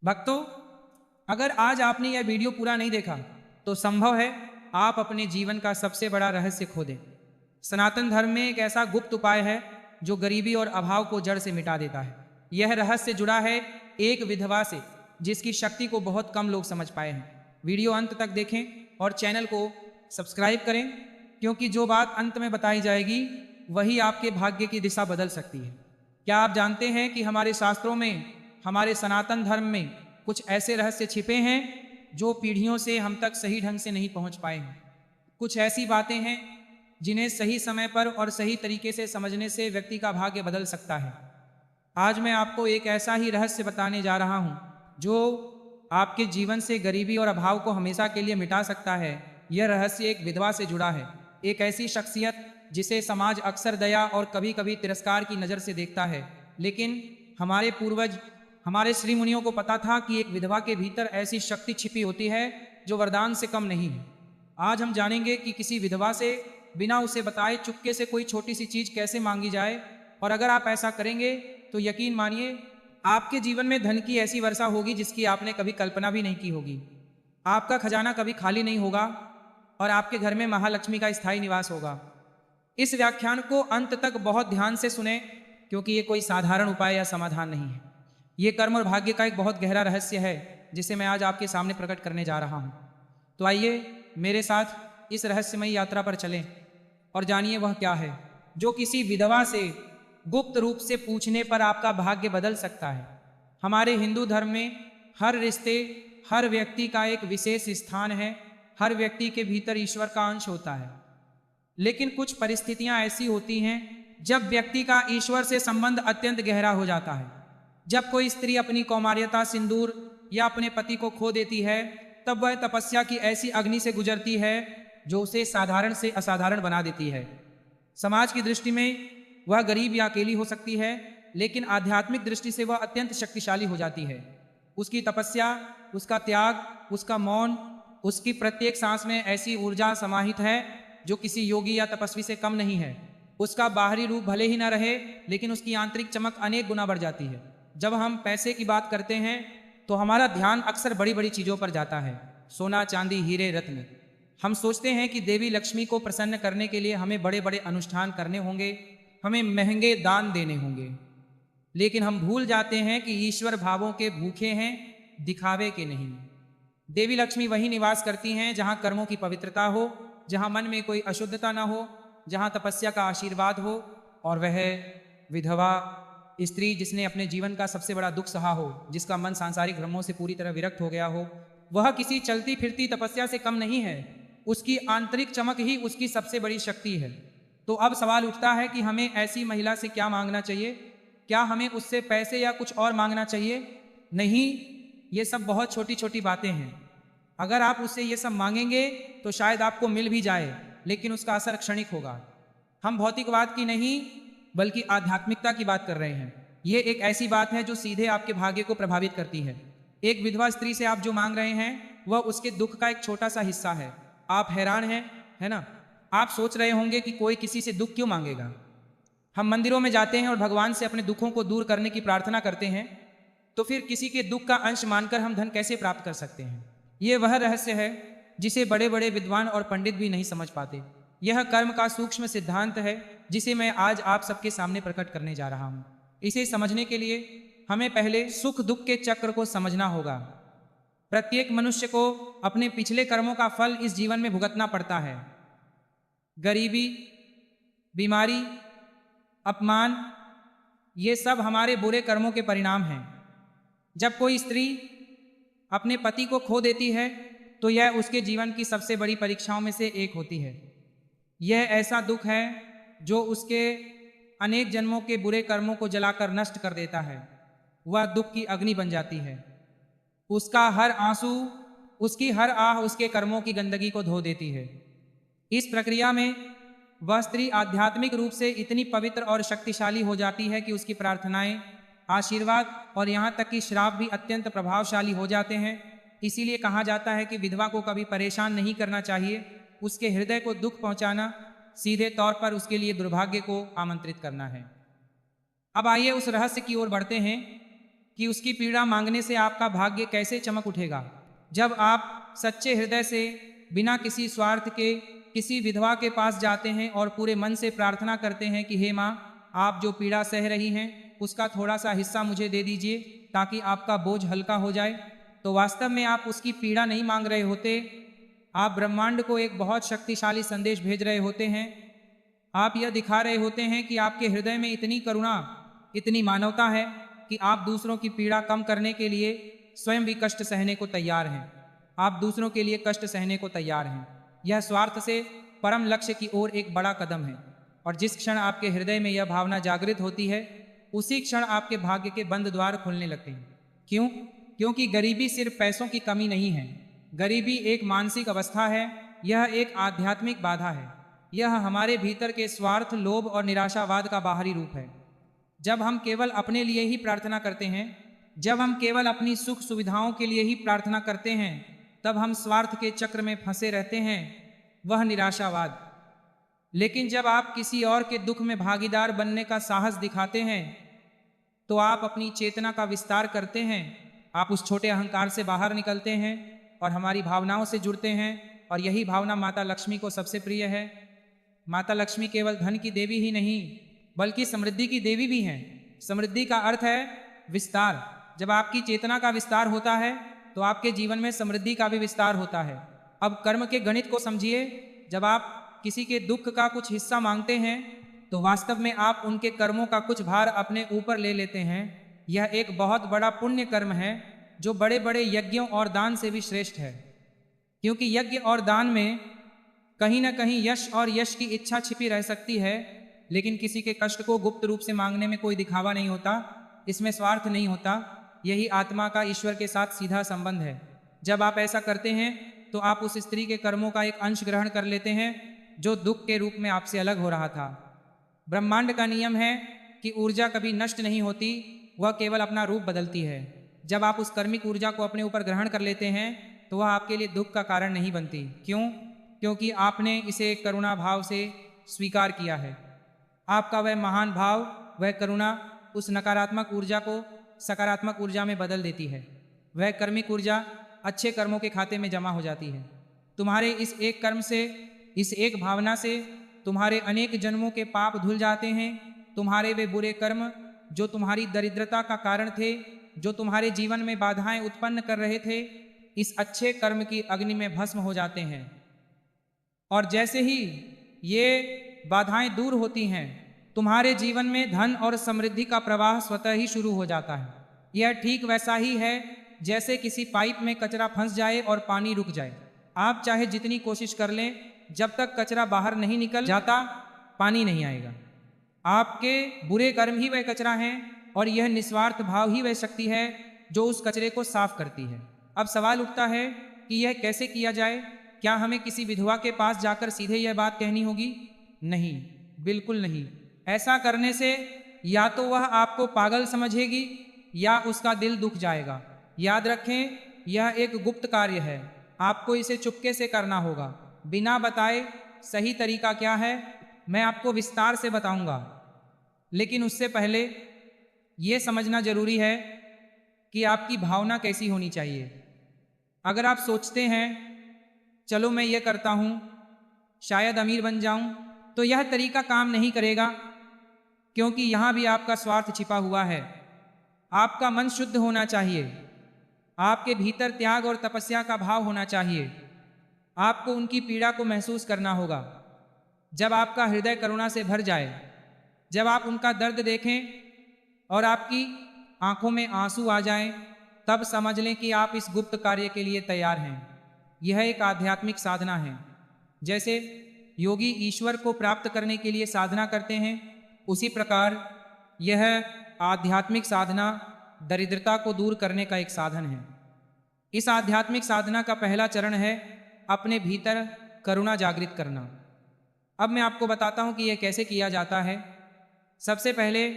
भक्तों, अगर आज आपने यह वीडियो पूरा नहीं देखा तो संभव है आप अपने जीवन का सबसे बड़ा रहस्य खो दें। सनातन धर्म में एक ऐसा गुप्त उपाय है जो गरीबी और अभाव को जड़ से मिटा देता है। यह रहस्य जुड़ा है एक विधवा से जिसकी शक्ति को बहुत कम लोग समझ पाए हैं। वीडियो अंत तक देखें और चैनल को सब्सक्राइब करें, क्योंकि जो बात अंत में बताई जाएगी वही आपके भाग्य की दिशा बदल सकती है। क्या आप जानते हैं कि हमारे शास्त्रों में, हमारे सनातन धर्म में कुछ ऐसे रहस्य छिपे हैं जो पीढ़ियों से हम तक सही ढंग से नहीं पहुंच पाए हैं। कुछ ऐसी बातें हैं जिन्हें सही समय पर और सही तरीके से समझने से व्यक्ति का भाग्य बदल सकता है। आज मैं आपको एक ऐसा ही रहस्य बताने जा रहा हूं जो आपके जीवन से गरीबी और अभाव को हमेशा के लिए मिटा सकता है। यह रहस्य एक विधवा से जुड़ा है, एक ऐसी शख्सियत जिसे समाज अक्सर दया और कभी कभी तिरस्कार की नज़र से देखता है। लेकिन हमारे पूर्वज, हमारे श्री मुनियों को पता था कि एक विधवा के भीतर ऐसी शक्ति छिपी होती है जो वरदान से कम नहीं है। आज हम जानेंगे कि किसी विधवा से बिना उसे बताए चुपके से कोई छोटी सी चीज कैसे मांगी जाए, और अगर आप ऐसा करेंगे तो यकीन मानिए आपके जीवन में धन की ऐसी वर्षा होगी जिसकी आपने कभी कल्पना भी नहीं की होगी। आपका खजाना कभी खाली नहीं होगा और आपके घर में महालक्ष्मी का स्थायी निवास होगा। इस व्याख्यान को अंत तक बहुत ध्यान से सुने, क्योंकि ये कोई साधारण उपाय या समाधान नहीं है। ये कर्म और भाग्य का एक बहुत गहरा रहस्य है जिसे मैं आज आपके सामने प्रकट करने जा रहा हूँ। तो आइए मेरे साथ इस रहस्यमयी यात्रा पर चलें और जानिए वह क्या है जो किसी विधवा से गुप्त रूप से पूछने पर आपका भाग्य बदल सकता है। हमारे हिंदू धर्म में हर रिश्ते, हर व्यक्ति का एक विशेष स्थान है। हर व्यक्ति के भीतर ईश्वर का अंश होता है। लेकिन कुछ परिस्थितियां ऐसी होती हैं जब व्यक्ति का ईश्वर से संबंध अत्यंत गहरा हो जाता है। जब कोई स्त्री अपनी कौमार्यता, सिंदूर या अपने पति को खो देती है, तब वह तपस्या की ऐसी अग्नि से गुजरती है जो उसे साधारण से असाधारण बना देती है। समाज की दृष्टि में वह गरीब या अकेली हो सकती है, लेकिन आध्यात्मिक दृष्टि से वह अत्यंत शक्तिशाली हो जाती है। उसकी तपस्या, उसका त्याग, उसका मौन, उसकी प्रत्येक सांस में ऐसी ऊर्जा समाहित है जो किसी योगी या तपस्वी से कम नहीं है। उसका बाहरी रूप भले ही न रहे, लेकिन उसकी आंतरिक चमक अनेक गुना बढ़ जाती है। जब हम पैसे की बात करते हैं तो हमारा ध्यान अक्सर बड़ी बड़ी चीज़ों पर जाता है, सोना, चांदी, हीरे, रत्न। हम सोचते हैं कि देवी लक्ष्मी को प्रसन्न करने के लिए हमें बड़े बड़े अनुष्ठान करने होंगे, हमें महंगे दान देने होंगे। लेकिन हम भूल जाते हैं कि ईश्वर भावों के भूखे हैं, दिखावे के नहीं। देवी लक्ष्मी वहीं निवास करती हैं जहां कर्मों की पवित्रता हो, जहां मन में कोई अशुद्धता ना हो, जहां तपस्या का आशीर्वाद हो। और वह विधवा स्त्री जिसने अपने जीवन का सबसे बड़ा दुख सहा हो, जिसका मन सांसारिक भ्रमों से पूरी तरह विरक्त हो गया हो, वह किसी चलती फिरती तपस्या से कम नहीं है। उसकी आंतरिक चमक ही उसकी सबसे बड़ी शक्ति है। तो अब सवाल उठता है कि हमें ऐसी महिला से क्या मांगना चाहिए? क्या हमें उससे पैसे या कुछ और मांगना चाहिए? नहीं, ये सब बहुत छोटी छोटी बातें हैं। अगर आप उससे ये सब मांगेंगे तो शायद आपको मिल भी जाए, लेकिन उसका असर क्षणिक होगा। हम भौतिकवाद की नहीं बल्कि आध्यात्मिकता की बात कर रहे हैं। ये एक ऐसी बात है जो सीधे आपके भाग्य को प्रभावित करती है। एक विधवा स्त्री से आप जो मांग रहे हैं वह उसके दुख का एक छोटा सा हिस्सा है। आप हैरान हैं, है ना? आप सोच रहे होंगे कि कोई किसी से दुख क्यों मांगेगा। हम मंदिरों में जाते हैं और भगवान से अपने दुखों को दूर करने की प्रार्थना करते हैं, तो फिर किसी के दुख का अंश मानकर हम धन कैसे प्राप्त कर सकते हैं? ये वह रहस्य है जिसे बड़े बड़े विद्वान और पंडित भी नहीं समझ पाते। यह कर्म का सूक्ष्म सिद्धांत है जिसे मैं आज आप सबके सामने प्रकट करने जा रहा हूं। इसे समझने के लिए हमें पहले सुख दुख के चक्र को समझना होगा। प्रत्येक मनुष्य को अपने पिछले कर्मों का फल इस जीवन में भुगतना पड़ता है। गरीबी, बीमारी, अपमान, ये सब हमारे बुरे कर्मों के परिणाम हैं। जब कोई स्त्री अपने पति को खो देती है तो यह उसके जीवन की सबसे बड़ी परीक्षाओं में से एक होती है। यह ऐसा दुख है जो उसके अनेक जन्मों के बुरे कर्मों को जलाकर नष्ट कर देता है। वह दुख की अग्नि बन जाती है। उसका हर आंसू, उसकी हर आह उसके कर्मों की गंदगी को धो देती है। इस प्रक्रिया में वह स्त्री आध्यात्मिक रूप से इतनी पवित्र और शक्तिशाली हो जाती है कि उसकी प्रार्थनाएं, आशीर्वाद और यहाँ तक कि श्राप भी अत्यंत प्रभावशाली हो जाते हैं। इसीलिए कहा जाता है कि विधवा को कभी परेशान नहीं करना चाहिए। उसके हृदय को दुख पहुंचाना सीधे तौर पर उसके लिए दुर्भाग्य को आमंत्रित करना है। अब आइए उस रहस्य की ओर बढ़ते हैं कि उसकी पीड़ा मांगने से आपका भाग्य कैसे चमक उठेगा। जब आप सच्चे हृदय से बिना किसी स्वार्थ के किसी विधवा के पास जाते हैं और पूरे मन से प्रार्थना करते हैं कि हे माँ, आप जो पीड़ा सह रही हैं उसका थोड़ा सा हिस्सा मुझे दे दीजिए ताकि आपका बोझ हल्का हो जाए, तो वास्तव में आप उसकी पीड़ा नहीं मांग रहे होते, आप ब्रह्मांड को एक बहुत शक्तिशाली संदेश भेज रहे होते हैं। आप यह दिखा रहे होते हैं कि आपके हृदय में इतनी करुणा, इतनी मानवता है कि आप दूसरों की पीड़ा कम करने के लिए स्वयं भी कष्ट सहने को तैयार हैं। आप दूसरों के लिए कष्ट सहने को तैयार हैं। यह स्वार्थ से परम लक्ष्य की ओर एक बड़ा कदम है। और जिस क्षण आपके हृदय में यह भावना जागृत होती है, उसी क्षण आपके भाग्य के बंद द्वार खुलने लगते हैं। क्यों? क्योंकि गरीबी सिर्फ पैसों की कमी नहीं है। गरीबी एक मानसिक अवस्था है, यह एक आध्यात्मिक बाधा है। यह हमारे भीतर के स्वार्थ, लोभ और निराशावाद का बाहरी रूप है। जब हम केवल अपने लिए ही प्रार्थना करते हैं, जब हम केवल अपनी सुख सुविधाओं के लिए ही प्रार्थना करते हैं, तब हम स्वार्थ के चक्र में फंसे रहते हैं, वह निराशावाद। लेकिन जब आप किसी और के दुख में भागीदार बनने का साहस दिखाते हैं, तो आप अपनी चेतना का विस्तार करते हैं। आप उस छोटे अहंकार से बाहर निकलते हैं और हमारी भावनाओं से जुड़ते हैं। और यही भावना माता लक्ष्मी को सबसे प्रिय है। माता लक्ष्मी केवल धन की देवी ही नहीं, बल्कि समृद्धि की देवी भी हैं। समृद्धि का अर्थ है विस्तार। जब आपकी चेतना का विस्तार होता है, तो आपके जीवन में समृद्धि का भी विस्तार होता है। अब कर्म के गणित को समझिए। जब आप किसी के दुख का कुछ हिस्सा मांगते हैं, तो वास्तव में आप उनके कर्मों का कुछ भार अपने ऊपर ले लेते हैं। यह एक बहुत बड़ा पुण्य कर्म है, जो बड़े बड़े यज्ञों और दान से भी श्रेष्ठ है। क्योंकि यज्ञ और दान में कहीं ना कहीं यश और यश की इच्छा छिपी रह सकती है, लेकिन किसी के कष्ट को गुप्त रूप से मांगने में कोई दिखावा नहीं होता, इसमें स्वार्थ नहीं होता। यही आत्मा का ईश्वर के साथ सीधा संबंध है। जब आप ऐसा करते हैं, तो आप उस स्त्री के कर्मों का एक अंश ग्रहण कर लेते हैं, जो दुख के रूप में आपसे अलग हो रहा था। ब्रह्मांड का नियम है कि ऊर्जा कभी नष्ट नहीं होती, वह केवल अपना रूप बदलती है। जब आप उस कर्मिक ऊर्जा को अपने ऊपर ग्रहण कर लेते हैं, तो वह आपके लिए दुख का कारण नहीं बनती। क्यों? क्योंकि आपने इसे करुणा भाव से स्वीकार किया है। आपका वह महान भाव, वह करुणा उस नकारात्मक ऊर्जा को सकारात्मक ऊर्जा में बदल देती है। वह कर्मिक ऊर्जा अच्छे कर्मों के खाते में जमा हो जाती है। तुम्हारे इस एक कर्म से, इस एक भावना से तुम्हारे अनेक जन्मों के पाप धुल जाते हैं। तुम्हारे वे बुरे कर्म जो तुम्हारी दरिद्रता का कारण थे, जो तुम्हारे जीवन में बाधाएं उत्पन्न कर रहे थे, इस अच्छे कर्म की अग्नि में भस्म हो जाते हैं। और जैसे ही ये बाधाएं दूर होती हैं, तुम्हारे जीवन में धन और समृद्धि का प्रवाह स्वतः ही शुरू हो जाता है। यह ठीक वैसा ही है जैसे किसी पाइप में कचरा फंस जाए और पानी रुक जाए। आप चाहे जितनी कोशिश कर लें, जब तक कचरा बाहर नहीं निकल जाता, पानी नहीं आएगा। आपके बुरे कर्म ही वह कचरा हैं, और यह निस्वार्थ भाव ही वह शक्ति है जो उस कचरे को साफ करती है। अब सवाल उठता है कि यह कैसे किया जाए। क्या हमें किसी विधवा के पास जाकर सीधे यह बात कहनी होगी? नहीं, बिल्कुल नहीं। ऐसा करने से या तो वह आपको पागल समझेगी या उसका दिल दुख जाएगा। याद रखें, यह एक गुप्त कार्य है। आपको इसे चुपके से करना होगा, बिना बताए। सही तरीका क्या है, मैं आपको विस्तार से बताऊंगा, लेकिन उससे पहले यह समझना जरूरी है कि आपकी भावना कैसी होनी चाहिए। अगर आप सोचते हैं, चलो मैं ये करता हूं, शायद अमीर बन जाऊं, तो यह तरीका काम नहीं करेगा, क्योंकि यहां भी आपका स्वार्थ छिपा हुआ है। आपका मन शुद्ध होना चाहिए। आपके भीतर त्याग और तपस्या का भाव होना चाहिए। आपको उनकी पीड़ा को महसूस करना होगा। जब आपका हृदय करुणा से भर जाए, जब आप उनका दर्द देखें और आपकी आंखों में आंसू आ जाएं, तब समझ लें कि आप इस गुप्त कार्य के लिए तैयार हैं। यह एक आध्यात्मिक साधना है। जैसे योगी ईश्वर को प्राप्त करने के लिए साधना करते हैं, उसी प्रकार यह आध्यात्मिक साधना दरिद्रता को दूर करने का एक साधन है। इस आध्यात्मिक साधना का पहला चरण है अपने भीतर करुणा जागृत करना। अब मैं आपको बताता हूं कि यह कैसे किया जाता है। सबसे पहले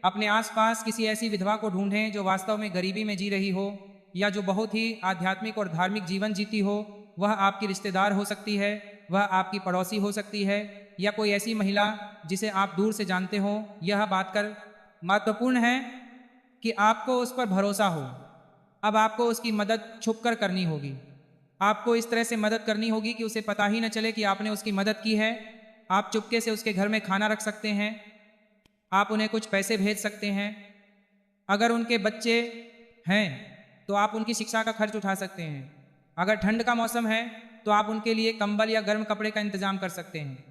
अपने आसपास किसी ऐसी विधवा को ढूंढें जो वास्तव में गरीबी में जी रही हो, या जो बहुत ही आध्यात्मिक और धार्मिक जीवन जीती हो। वह आपकी रिश्तेदार हो सकती है, वह आपकी पड़ोसी हो सकती है, या कोई ऐसी महिला जिसे आप दूर से जानते हो। यह बात कर महत्वपूर्ण है कि आपको उस पर भरोसा हो। अब आपको उसकी मदद छुपकर करनी होगी। आपको इस तरह से मदद करनी होगी कि उसे पता ही न चले कि आपने उसकी मदद की है। आप चुपके से उसके घर में खाना रख सकते हैं। आप उन्हें कुछ पैसे भेज सकते हैं। अगर उनके बच्चे हैं तो आप उनकी शिक्षा का खर्च उठा सकते हैं। अगर ठंड का मौसम है तो आप उनके लिए कंबल या गर्म कपड़े का इंतजाम कर सकते हैं।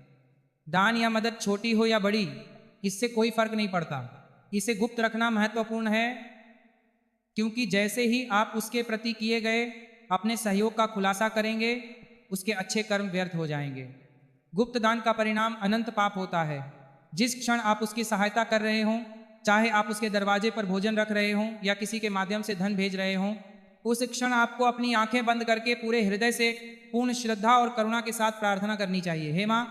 दान या मदद छोटी हो या बड़ी, इससे कोई फर्क नहीं पड़ता। इसे गुप्त रखना महत्वपूर्ण है, क्योंकि जैसे ही आप उसके प्रति किए गए अपने सहयोग का खुलासा करेंगे, उसके अच्छे कर्म व्यर्थ हो जाएंगे। गुप्त दान का परिणाम अनंत पाप होता है। जिस क्षण आप उसकी सहायता कर रहे हों, चाहे आप उसके दरवाजे पर भोजन रख रहे हों या किसी के माध्यम से धन भेज रहे हों, उस क्षण आपको अपनी आंखें बंद करके पूरे हृदय से पूर्ण श्रद्धा और करुणा के साथ प्रार्थना करनी चाहिए। हे माँ,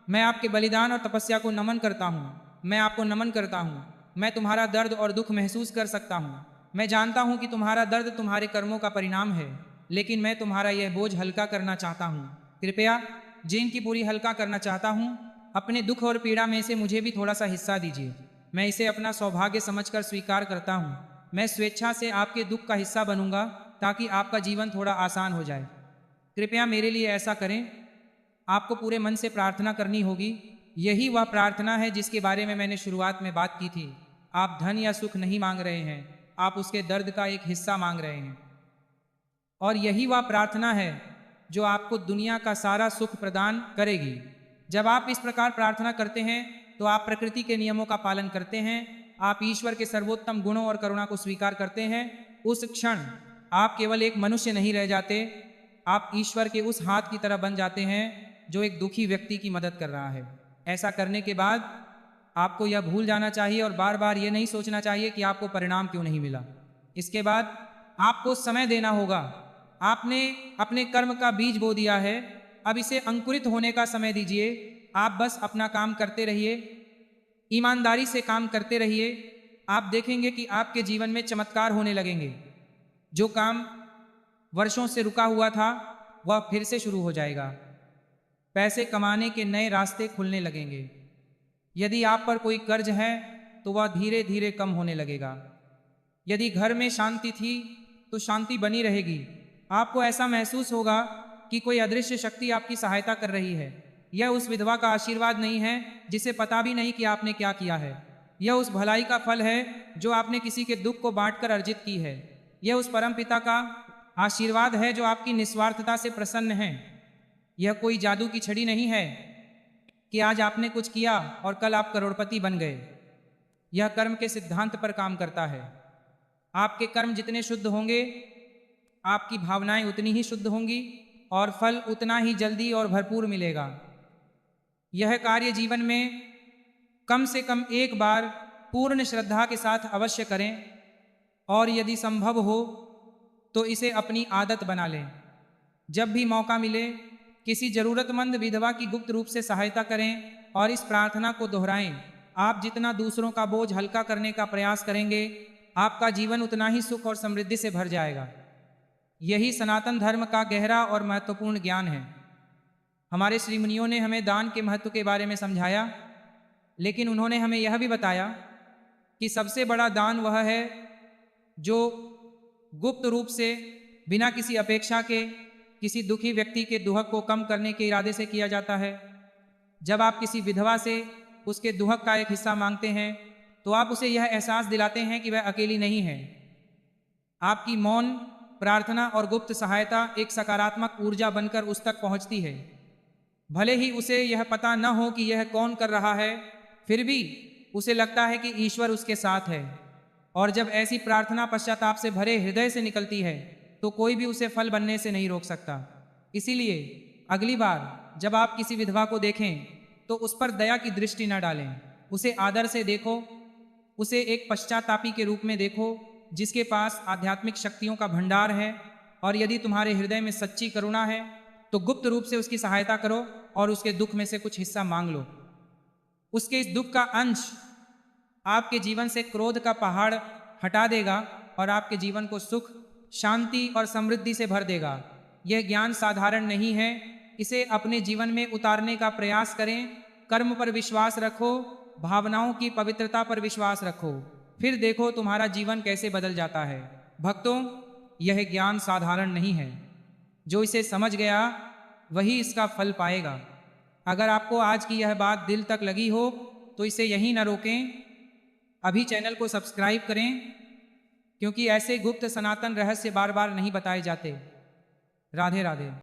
मैं आपके बलिदान और तपस्या को नमन करता हूँ। मैं आपको नमन करता हूँ। मैं तुम्हारा दर्द और दुख महसूस कर सकता हूँ। मैं जानता हूँ कि तुम्हारा दर्द तुम्हारे कर्मों का परिणाम है, लेकिन मैं तुम्हारा यह बोझ हल्का करना चाहता हूँ। कृपया जिनकी पूरी हल्का करना चाहता हूँ, अपने दुख और पीड़ा में से मुझे भी थोड़ा सा हिस्सा दीजिए। मैं इसे अपना सौभाग्य समझकर स्वीकार करता हूँ। मैं स्वेच्छा से आपके दुख का हिस्सा बनूंगा ताकि आपका जीवन थोड़ा आसान हो जाए। कृपया मेरे लिए ऐसा करें। आपको पूरे मन से प्रार्थना करनी होगी। यही वह प्रार्थना है जिसके बारे में मैंने शुरुआत में बात की थी। आप धन या सुख नहीं मांग रहे हैं, आप उसके दर्द का एक हिस्सा मांग रहे हैं। और यही वह प्रार्थना है जो आपको दुनिया का सारा सुख प्रदान करेगी। जब आप इस प्रकार प्रार्थना करते हैं तो आप प्रकृति के नियमों का पालन करते हैं। आप ईश्वर के सर्वोत्तम गुणों और करुणा को स्वीकार करते हैं। उस क्षण आप केवल एक मनुष्य नहीं रह जाते, आप ईश्वर के उस हाथ की तरह बन जाते हैं जो एक दुखी व्यक्ति की मदद कर रहा है। ऐसा करने के बाद आपको यह भूल जाना चाहिए और बार बार यह नहीं सोचना चाहिए कि आपको परिणाम क्यों नहीं मिला। इसके बाद आपको समय देना होगा। आपने अपने कर्म का बीज बो दिया है, अब इसे अंकुरित होने का समय दीजिए। आप बस अपना काम करते रहिए, ईमानदारी से काम करते रहिए। आप देखेंगे कि आपके जीवन में चमत्कार होने लगेंगे। जो काम वर्षों से रुका हुआ था वह फिर से शुरू हो जाएगा। पैसे कमाने के नए रास्ते खुलने लगेंगे। यदि आप पर कोई कर्ज है तो वह धीरे धीरे कम होने लगेगा। यदि घर में शांति थी तो शांति बनी रहेगी। आपको ऐसा महसूस होगा कि कोई अदृश्य शक्ति आपकी सहायता कर रही है। यह उस विधवा का आशीर्वाद नहीं है जिसे पता भी नहीं कि आपने क्या किया है। यह उस भलाई का फल है जो आपने किसी के दुख को बांटकर अर्जित की है। यह उस परम पिता का आशीर्वाद है जो आपकी निस्वार्थता से प्रसन्न है। यह कोई जादू की छड़ी नहीं है कि आज आपने कुछ किया और कल आप करोड़पति बन गए। यह कर्म के सिद्धांत पर काम करता है। आपके कर्म जितने शुद्ध होंगे, आपकी भावनाएं उतनी ही शुद्ध होंगी और फल उतना ही जल्दी और भरपूर मिलेगा। यह कार्य जीवन में कम से कम एक बार पूर्ण श्रद्धा के साथ अवश्य करें और यदि संभव हो तो इसे अपनी आदत बना लें। जब भी मौका मिले किसी जरूरतमंद विधवा की गुप्त रूप से सहायता करें और इस प्रार्थना को दोहराएं। आप जितना दूसरों का बोझ हल्का करने का प्रयास करेंगे, आपका जीवन उतना ही सुख और समृद्धि से भर जाएगा। यही सनातन धर्म का गहरा और महत्वपूर्ण ज्ञान है। हमारे श्री मुनियों ने हमें दान के महत्व के बारे में समझाया, लेकिन उन्होंने हमें यह भी बताया कि सबसे बड़ा दान वह है जो गुप्त रूप से बिना किसी अपेक्षा के किसी दुखी व्यक्ति के दुहक को कम करने के इरादे से किया जाता है। जब आप किसी विधवा से उसके दुहक का एक हिस्सा मांगते हैं तो आप उसे यह एहसास दिलाते हैं कि वह अकेली नहीं है। आपकी मौन प्रार्थना और गुप्त सहायता एक सकारात्मक ऊर्जा बनकर उस तक पहुंचती है। भले ही उसे यह पता न हो कि यह कौन कर रहा है, फिर भी उसे लगता है कि ईश्वर उसके साथ है। और जब ऐसी प्रार्थना पश्चाताप से भरे हृदय से निकलती है तो कोई भी उसे फल बनने से नहीं रोक सकता। इसीलिए अगली बार जब आप किसी विधवा को देखें तो उस पर दया की दृष्टि न डालें। उसे आदर से देखो। उसे एक पश्चातापी के रूप में देखो जिसके पास आध्यात्मिक शक्तियों का भंडार है। और यदि तुम्हारे हृदय में सच्ची करुणा है तो गुप्त रूप से उसकी सहायता करो और उसके दुख में से कुछ हिस्सा मांग लो। उसके इस दुख का अंश आपके जीवन से क्रोध का पहाड़ हटा देगा और आपके जीवन को सुख, शांति और समृद्धि से भर देगा। यह ज्ञान साधारण नहीं है, इसे अपने जीवन में उतारने का प्रयास करें। कर्म पर विश्वास रखो, भावनाओं की पवित्रता पर विश्वास रखो, फिर देखो तुम्हारा जीवन कैसे बदल जाता है। भक्तों, यह ज्ञान साधारण नहीं है। जो इसे समझ गया वही इसका फल पाएगा। अगर आपको आज की यह बात दिल तक लगी हो तो इसे यहीं न रोकें, अभी चैनल को सब्सक्राइब करें, क्योंकि ऐसे गुप्त सनातन रहस्य बार बार नहीं बताए जाते। राधे राधे।